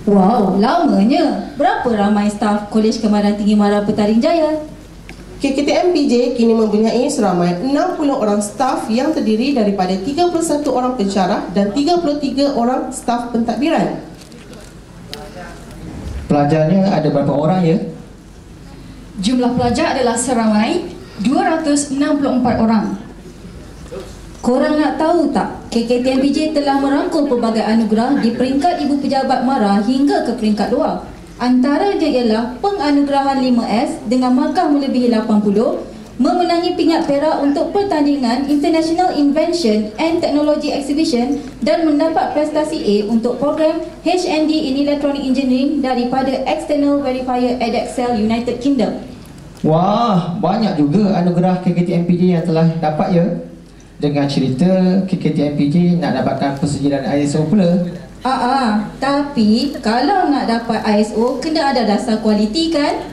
Wow, lamanya. Berapa ramai staf Kolej Kemaran Tinggi Mara Petaling Jaya? KKTM-PJ kini mempunyai seramai 60 orang staf yang terdiri daripada 31 orang pensyarah dan 33 orang staf pentadbiran. Pelajarnya ada berapa orang ya? Jumlah pelajar adalah seramai 264 orang. Korang nak tahu tak, KKTM-PJ telah merangkul pelbagai anugerah di peringkat Ibu Pejabat Mara hingga ke peringkat 2. Antaranya ialah penganugerahan 5S dengan markah melebihi 80, memenangi pingat perak untuk pertandingan International Invention and Technology Exhibition dan mendapat prestasi A untuk program HND in Electronic Engineering daripada External Verifier Edexcel United Kingdom. Wah, banyak juga anugerah KKTM-PJ yang telah dapat ya. Dengan cerita KKTM-PJ nak dapatkan persediaan ISO pula. Tapi kalau nak dapat ISO kena ada dasar kualiti kan?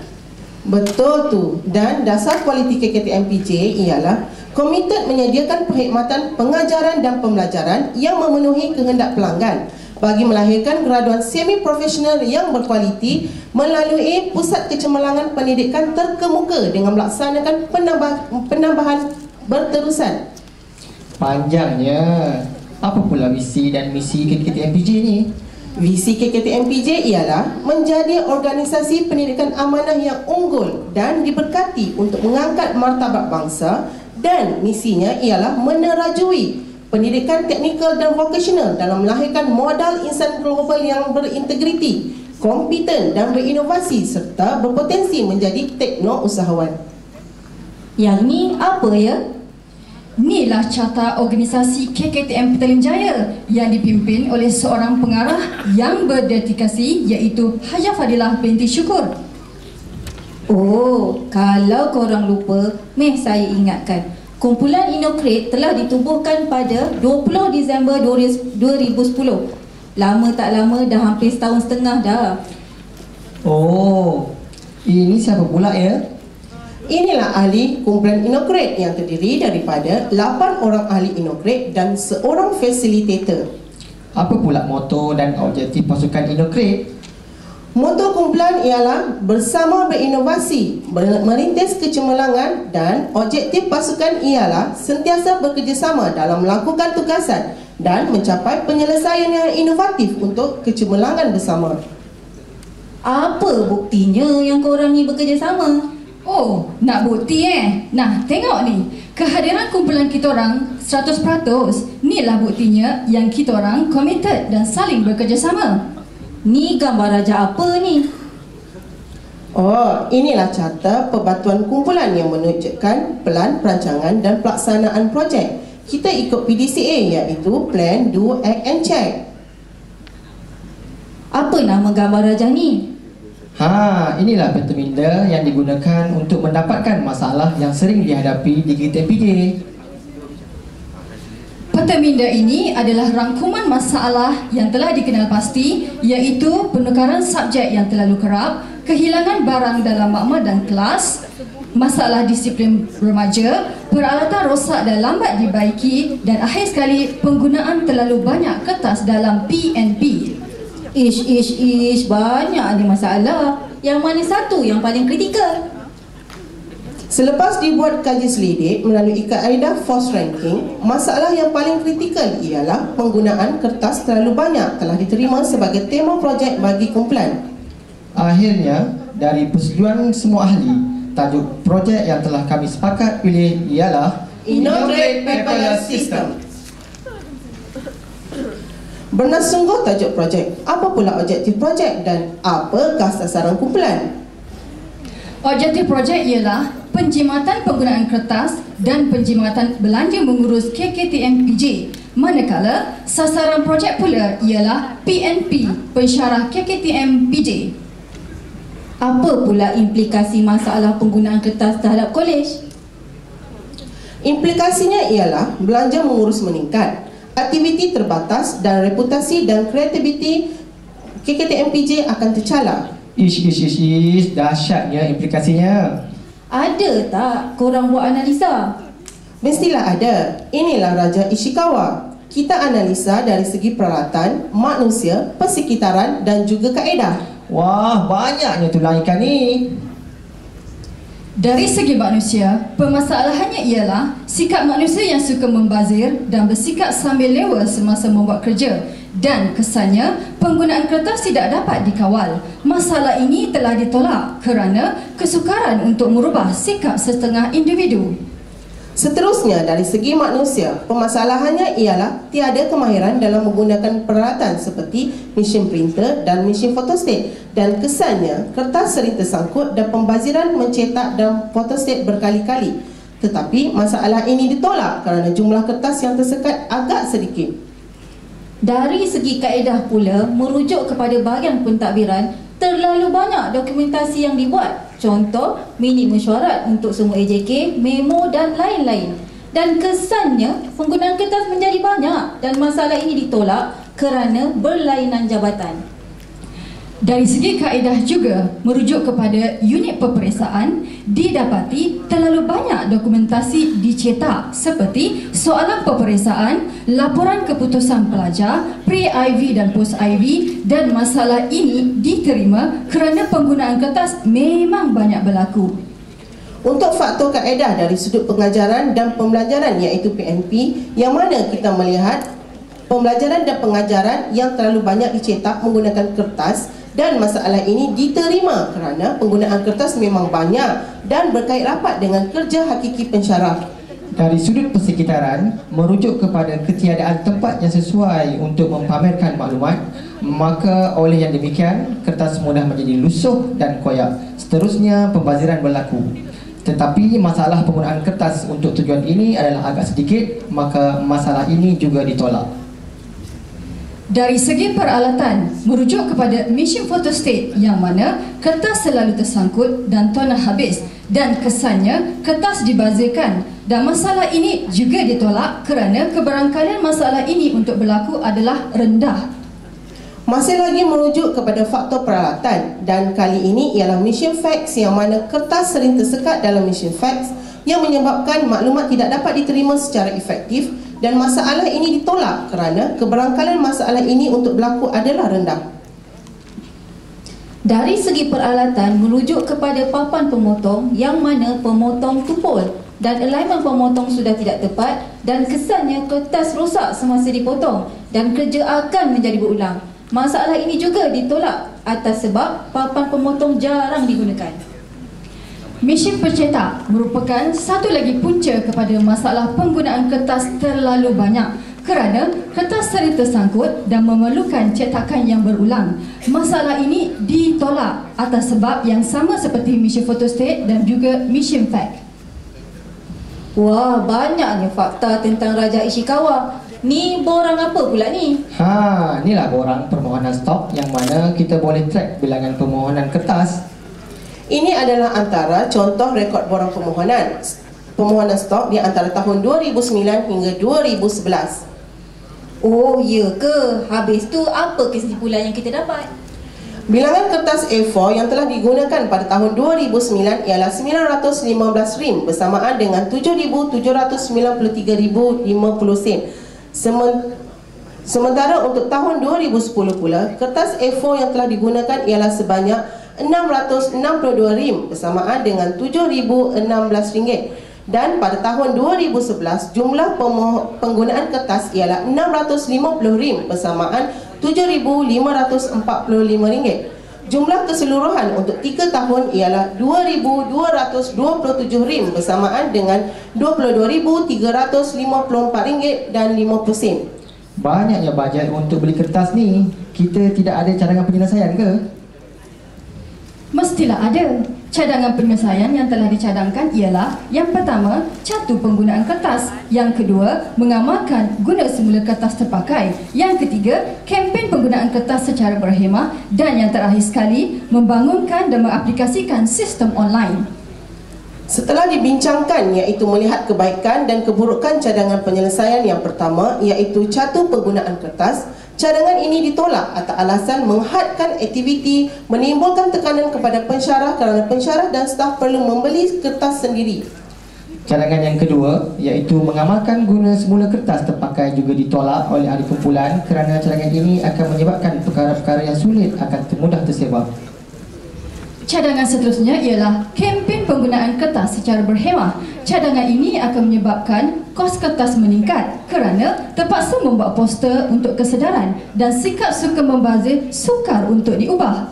Betul tu. Dan dasar kualiti KKTM-PJ ialah komited menyediakan perkhidmatan pengajaran dan pembelajaran yang memenuhi kehendak pelanggan bagi melahirkan graduan semi-profesional yang berkualiti melalui Pusat Kecemerlangan Pendidikan Terkemuka dengan melaksanakan penambahan berterusan. Panjangnya. Apa pula visi dan misi KKTM-PJ ni? Visi KKTM-PJ ialah menjadi organisasi pendidikan amanah yang unggul dan diberkati untuk mengangkat martabat bangsa, dan misinya ialah menerajui pendidikan teknikal dan vokasional dalam melahirkan modal insan global yang berintegriti, kompeten dan berinovasi serta berpotensi menjadi tekno-usahawan. Yang ni apa ya? Inilah carta organisasi KKTM Petaling Jaya yang dipimpin oleh seorang pengarah yang berdedikasi, iaitu Haja Fadilah binti Syukur. Oh, kalau korang lupa, saya ingatkan. Kumpulan Innocrate telah ditubuhkan pada 20 Disember 2010. Lama tak lama dah hampir setahun setengah dah. Oh, ini siapa pula ya? Inilah ahli kumpulan Innocrate yang terdiri daripada 8 orang ahli Innocrate dan seorang facilitator. Apa pula moto dan objektif pasukan Innocrate? Moto kumpulan ialah bersama berinovasi, merintis kecemerlangan, dan objektif pasukan ialah sentiasa bekerjasama dalam melakukan tugasan dan mencapai penyelesaian yang inovatif untuk kecemerlangan bersama. Apa buktinya yang korang ni bekerjasama? Oh, nak bukti Nah, tengok ni. Kehadiran kumpulan kita orang 100%. Inilah buktinya yang kita orang komited dan saling bekerjasama. Ni gambar raja apa ni? Oh, inilah carta perbatuan kumpulan yang menunjukkan pelan perancangan dan pelaksanaan projek. Kita ikut PDCA, iaitu Plan, Do, Act and Check. Apa nama gambar raja ni? Inilah peta minda yang digunakan untuk mendapatkan masalah yang sering dihadapi di KKTM-PJ. Peta minda ini adalah rangkuman masalah yang telah dikenal pasti, iaitu penukaran subjek yang terlalu kerap, kehilangan barang dalam makmal dan kelas, masalah disiplin remaja, peralatan rosak dan lambat dibaiki, dan akhir sekali penggunaan terlalu banyak kertas dalam PNP. Ish, banyak ni masalah. Yang mana satu yang paling kritikal? Selepas dibuat kaji selidik melalui kaedah force ranking, masalah yang paling kritikal ialah penggunaan kertas terlalu banyak telah diterima sebagai tema projek bagi kumpulan. Akhirnya, dari persetujuan semua ahli, tajuk projek yang telah kami sepakat pilih ialah Innocrate Paperless System. Bersungguh tajuk projek. Apa pula objektif projek dan apakah sasaran kumpulan? Objektif projek ialah penjimatan penggunaan kertas dan penjimatan belanja mengurus KKTM-PJ. Manakala sasaran projek pula ialah PNP, pensyarah KKTM-PJ. Apa pula implikasi masalah penggunaan kertas terhadap kolej? Implikasinya ialah belanja mengurus meningkat, aktiviti terbatas dan reputasi dan kreativiti KKTM-PJ akan tercalar. Ish, dahsyatnya implikasinya. Ada tak korang buat analisa? Mestilah ada. Inilah Raja Ishikawa. kita analisa dari segi peralatan, manusia, persekitaran dan juga kaedah. Wah, banyaknya tulang ikan ni. Dari segi manusia, permasalahannya ialah sikap manusia yang suka membazir dan bersikap sambil lewa semasa membuat kerja. Dan kesannya, penggunaan kertas tidak dapat dikawal. Masalah ini telah ditolak kerana kesukaran untuk merubah sikap setengah individu. Seterusnya, dari segi manusia, permasalahannya ialah tiada kemahiran dalam menggunakan peralatan seperti mesin printer dan mesin fotostat. Dan kesannya, kertas sering tersangkut dan pembaziran mencetak dan fotostat berkali-kali. Tetapi masalah ini ditolak kerana jumlah kertas yang tersekat agak sedikit. Dari segi kaedah pula, merujuk kepada bahagian pentadbiran, terlalu banyak dokumentasi yang dibuat. Contoh, minit mesyuarat untuk semua AJK, memo dan lain-lain. Dan kesannya, penggunaan kertas menjadi banyak dan masalah ini ditolak kerana berlainan jabatan. Dari segi kaedah juga, merujuk kepada unit peperiksaan, didapati terlalu banyak dokumentasi dicetak seperti soalan peperiksaan, laporan keputusan pelajar, pre-IV dan post-IV, dan masalah ini diterima kerana penggunaan kertas memang banyak berlaku. Untuk faktor kaedah dari sudut pengajaran dan pembelajaran iaitu PNP, yang mana kita melihat pembelajaran dan pengajaran yang terlalu banyak dicetak menggunakan kertas. Dan masalah ini diterima kerana penggunaan kertas memang banyak dan berkait rapat dengan kerja hakiki pensyarah. Dari sudut persekitaran, merujuk kepada ketiadaan tempat yang sesuai untuk mempamerkan maklumat, maka oleh yang demikian, kertas mudah menjadi lusuh dan koyak. Seterusnya, pembaziran berlaku. Tetapi masalah penggunaan kertas untuk tujuan ini adalah agak sedikit, maka masalah ini juga ditolak. Dari segi peralatan, merujuk kepada mesin fotostat yang mana kertas selalu tersangkut dan toner habis dan kesannya kertas dibazirkan, dan masalah ini juga ditolak kerana kebarangkalian masalah ini untuk berlaku adalah rendah. Masih lagi merujuk kepada faktor peralatan, dan kali ini ialah mesin fax yang mana kertas sering tersekat dalam mesin fax yang menyebabkan maklumat tidak dapat diterima secara efektif. Dan masalah ini ditolak kerana kebarangkalian masalah ini untuk berlaku adalah rendah. Dari segi peralatan, merujuk kepada papan pemotong yang mana pemotong tupul dan alignment pemotong sudah tidak tepat dan kesannya kertas rosak semasa dipotong dan kerja akan menjadi berulang. Masalah ini juga ditolak atas sebab papan pemotong jarang digunakan. Mesin pencetak merupakan satu lagi punca kepada masalah penggunaan kertas terlalu banyak kerana kertas sering tersangkut dan memerlukan cetakan yang berulang. Masalah ini ditolak atas sebab yang sama seperti mesin fotostat dan juga mesin fax. Wah, banyaknya fakta tentang Raja Ishikawa. Ni borang apa pula ni? Inilah borang permohonan stok yang mana kita boleh track bilangan permohonan kertas. Ini adalah antara contoh rekod borang permohonan stok di antara tahun 2009 hingga 2011. Oh, ya ke? Habis tu apa kesimpulan yang kita dapat? Bilangan kertas A4 yang telah digunakan pada tahun 2009 ialah 915 rim bersamaan dengan 7,793,050 sen. Sementara untuk tahun 2010 pula, kertas A4 yang telah digunakan ialah sebanyak 662 rim bersamaan dengan 7,016 ringgit. Dan pada tahun 2011, jumlah penggunaan kertas ialah 650 rim bersamaan 7,545 ringgit. Jumlah keseluruhan untuk 3 tahun ialah 2,227 rim bersamaan dengan 22,354 ringgit dan 50 sen. Banyaknya bajet untuk beli kertas ni. Kita tidak ada cadangan penyelesaian ke? Mestilah ada. Cadangan penyelesaian yang telah dicadangkan ialah yang pertama, catu penggunaan kertas. Yang kedua, mengamalkan guna semula kertas terpakai. Yang ketiga, kempen penggunaan kertas secara berhemah. Dan yang terakhir sekali, membangunkan dan mengaplikasikan sistem online. Setelah dibincangkan iaitu melihat kebaikan dan keburukan cadangan penyelesaian yang pertama iaitu catu penggunaan kertas, cadangan ini ditolak atas alasan menghadkan aktiviti, menimbulkan tekanan kepada pensyarah kerana pensyarah dan staf perlu membeli kertas sendiri. Cadangan yang kedua iaitu mengamalkan guna semula kertas terpakai juga ditolak oleh ahli kumpulan kerana cadangan ini akan menyebabkan perkara-perkara yang sulit akan mudah tersebar. Cadangan seterusnya ialah kempen penggunaan kertas secara berhemah. Cadangan ini akan menyebabkan kos kertas meningkat kerana terpaksa membuat poster untuk kesedaran dan sikap suka membazir sukar untuk diubah.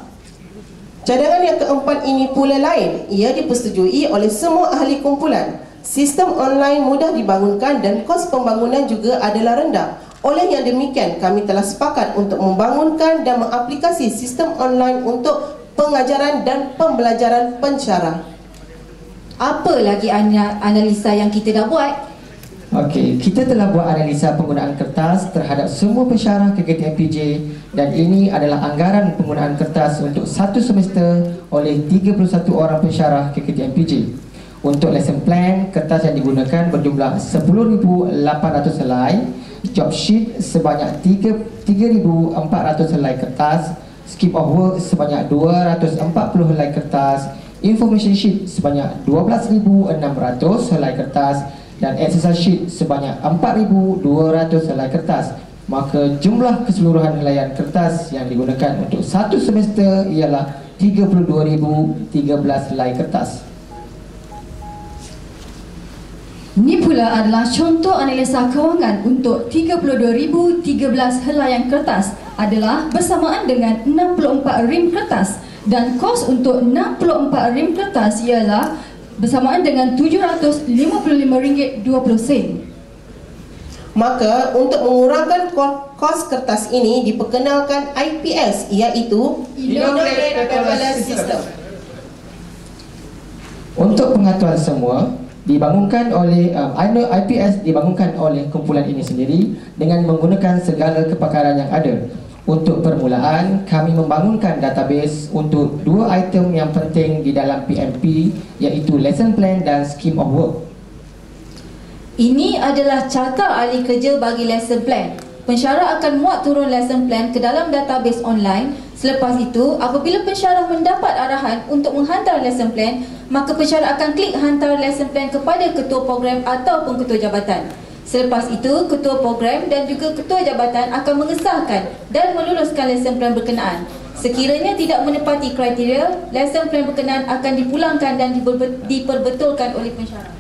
Cadangan yang keempat ini pula lain. Ia dipersetujui oleh semua ahli kumpulan. Sistem online mudah dibangunkan dan kos pembangunan juga adalah rendah. Oleh yang demikian, kami telah sepakat untuk membangunkan dan mengaplikasi sistem online untuk pengajaran dan pembelajaran pensyarah. Apa lagi analisa yang kita dah buat? Okey, kita telah buat analisa penggunaan kertas terhadap semua pensyarah KKTMPJ dan ini adalah anggaran penggunaan kertas untuk satu semester oleh 31 orang pensyarah KKTMPJ. Untuk lesson plan, kertas yang digunakan berjumlah 10,800 helai, job sheet sebanyak 3,400 helai kertas, scheme of work sebanyak 240 helai kertas, information sheet sebanyak 12,600 helai kertas dan exercise sheet sebanyak 4,200 helai kertas. Maka jumlah keseluruhan helaian kertas yang digunakan untuk satu semester ialah 32,013 helai kertas. Ini pula adalah contoh analisa kewangan untuk 32,013 helaian kertas adalah bersamaan dengan 64 rim kertas dan kos untuk 64 rim kertas ialah bersamaan dengan RM755.20. Maka untuk mengurangkan kos kertas ini diperkenalkan IPS iaitu Innovative Paperless System. Untuk pengetahuan semua, IPS dibangunkan oleh kumpulan ini sendiri dengan menggunakan segala kepakaran yang ada. Untuk permulaan, kami membangunkan database untuk dua item yang penting di dalam PMP iaitu lesson plan dan scheme of work. Ini adalah carta ahli kerja bagi lesson plan. Pensyarah akan muat turun lesson plan ke dalam database online. Selepas itu, apabila pensyarah mendapat arahan untuk menghantar lesson plan, maka pensyarah akan klik hantar lesson plan kepada ketua program ataupun ketua jabatan. Selepas itu, ketua program dan juga ketua jabatan akan mengesahkan dan meluluskan lesson plan berkenaan. Sekiranya tidak menepati kriteria, lesson plan berkenaan akan dipulangkan dan diperbetulkan oleh pensyarah.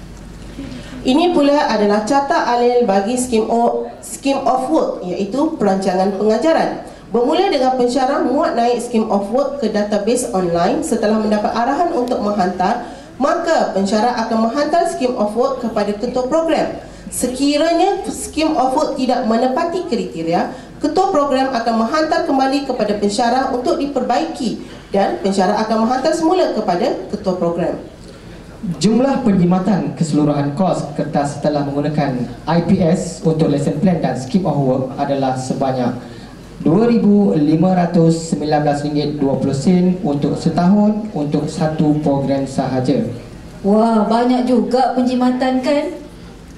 Ini pula adalah carta alil bagi scheme of work iaitu perancangan pengajaran. Bermula dengan pensyarah muat naik scheme of work ke database online setelah mendapat arahan untuk menghantar, maka pensyarah akan menghantar scheme of work kepada ketua program. Sekiranya scheme of work tidak menepati kriteria, ketua program akan menghantar kembali kepada pensyarah untuk diperbaiki dan pensyarah akan menghantar semula kepada ketua program. Jumlah penjimatan keseluruhan kos kertas setelah menggunakan IPS untuk lesson plan dan scheme of work adalah sebanyak RM2,519.20 untuk setahun untuk satu program sahaja. Wah, banyak juga penjimatan kan?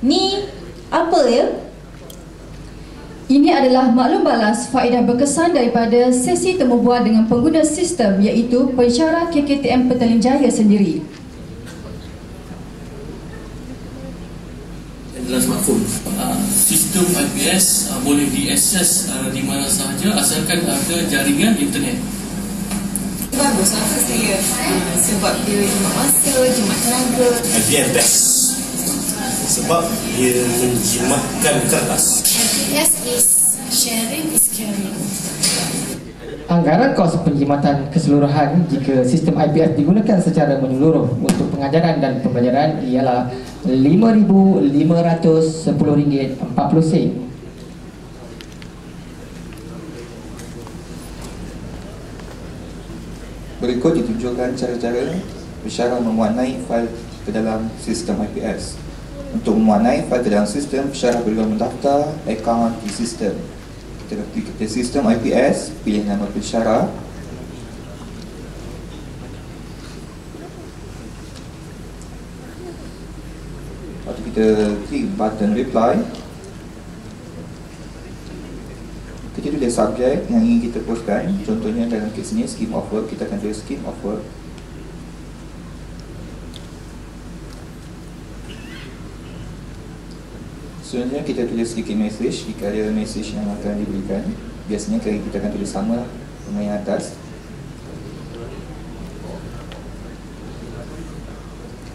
Ni apa ya? Ini adalah maklum balas faedah berkesan daripada sesi temubual dengan pengguna sistem iaitu pensyarah KKTM Petaling Jaya sendiri. Adalah smartphone. Sistem IPS boleh diakses di mana sahaja asalkan ada jaringan internet. Bagus rasa saya sebab dia jimat masa, jimat tenaga. IPS best sebab dia menjimatkan kertas. IPS is sharing is caring. Anggaran kos penjimatan keseluruhan jika sistem IPS digunakan secara menyeluruh untuk pengajaran dan pembelajaran ialah RM5,510.40. Berikut ditunjukkan cara-cara pensyarah mewarnai fail ke dalam sistem IPS. Untuk mewarnai fail ke dalam sistem, pensyarah perlu mendaftar akaun di sistem. Kita klik ke sistem IPS, pilih nama pensyarah. Lepas tu kita klik button reply. Kita tulis subjek yang ingin kita postkan. Contohnya dalam kes ini scheme of work, kita akan tulis scheme of work. Selanjutnya kita tulis sedikit mesej. Jika ada mesej yang akan diberikan, biasanya kita akan tulis sama dengan yang atas.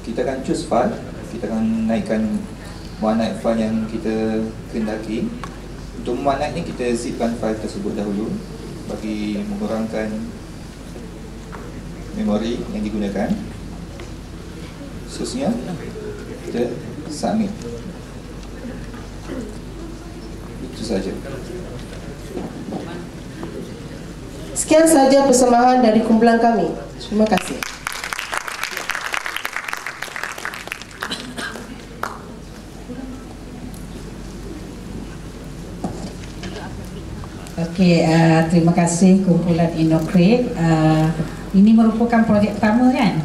Kita akan choose file. Kita akan naikkan warna file yang kita kehendaki. Untuk mewarnainya, kita zipkan file tersebut dahulu bagi mengurangkan memori yang digunakan. Seterusnya kita submit. Itu saja. Sekian sahaja persembahan dari kumpulan kami. Terima kasih. Okey, terima kasih kumpulan Innocreate. Ini merupakan projek pertama kan?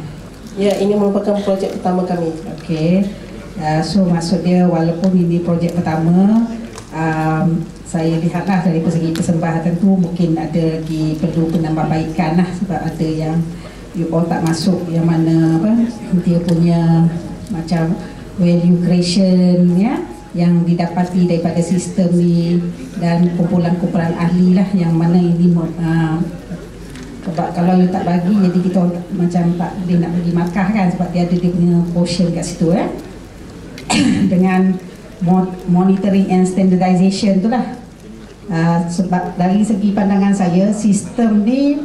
Ya, ini merupakan projek pertama kami. Okey. So maksud dia walaupun ini projek pertama, saya lihatlah dari segi persembahan tu mungkin ada lagi perlu penambahbaikan lah, sebab ada yang you all tak masuk yang mana dia punya macam value creation ya, yang didapati daripada sistem ni dan kumpulan-kumpulan ahli lah yang mana ini sebab kalau you tak bagi jadi kita macam tak boleh nak bagi markah kan, sebab dia ada dia punya portion kat situ dengan monitoring and standardization tu lah. Sebab dari segi pandangan saya sistem ni